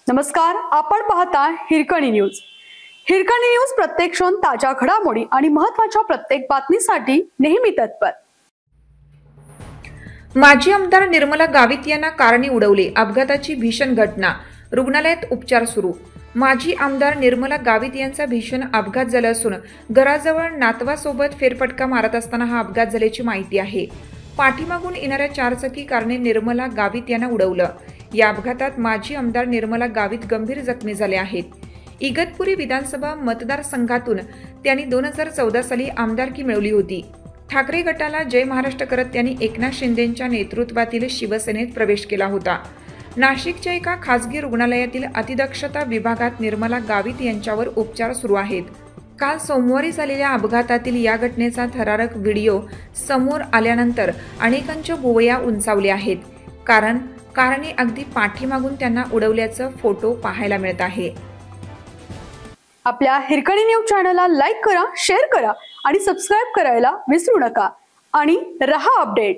नमस्कार, आपण पाहता हिरकणी न्यूज। हिरकणी न्यूज प्रत्येक क्षण ताज्या घडामोडी आणि महत्त्वाच्या प्रत्येक बातमीसाठी नेहमी तत्पर। माजी आमदार निर्मला गावित यांना कारणे उडवले, अपघाताची भीषण घटना, रुग्णालयात उपचार सुरू। माजी आमदार निर्मला गावित यांचा भीषण अपघात झाला असून घराजवळ नातवासोबत फेरफटका मारत असताना हा अपघात झाल्याची माहिती आहे। पाठीमागून येणाऱ्या चारचाकी कारने निर्मला गावित यांना उडवलं। या अपघातात माजी आमदार निर्मला गावित गंभीर जखमी झाले आहेत। इगतपुरी विधानसभा मतदारसंघातून त्यांनी 2014 साली आमदारकी मिळवली होती। ठाकरे गटाला जय महाराष्ट्र करत त्यांनी एकनाथ शिंदेंच्या नेतृत्वातील शिवसेनेत प्रवेश केला होता। नाशिकच्या एका खासगी रुग्णालयातील अतिदक्षता विभागात निर्मला गावित यांच्यावर उपचार सुरू आहेत। काल सोमवारी झालेल्या अपघातातील या घटनेचा थरारक व्हिडिओ समोर आल्यानंतर अनेकांच्या भुवया उंचावल्या आहेत। कारणे अगदी पाठीमागून त्यांना उडवल्याचं फोटो पाहायला मिळत आहे। आपल्या हिरकणी न्यूज चॅनलला लाईक करा, शेअर करा आणि सबस्क्राइब करायला विसरू नका आणि रहा अपडेट।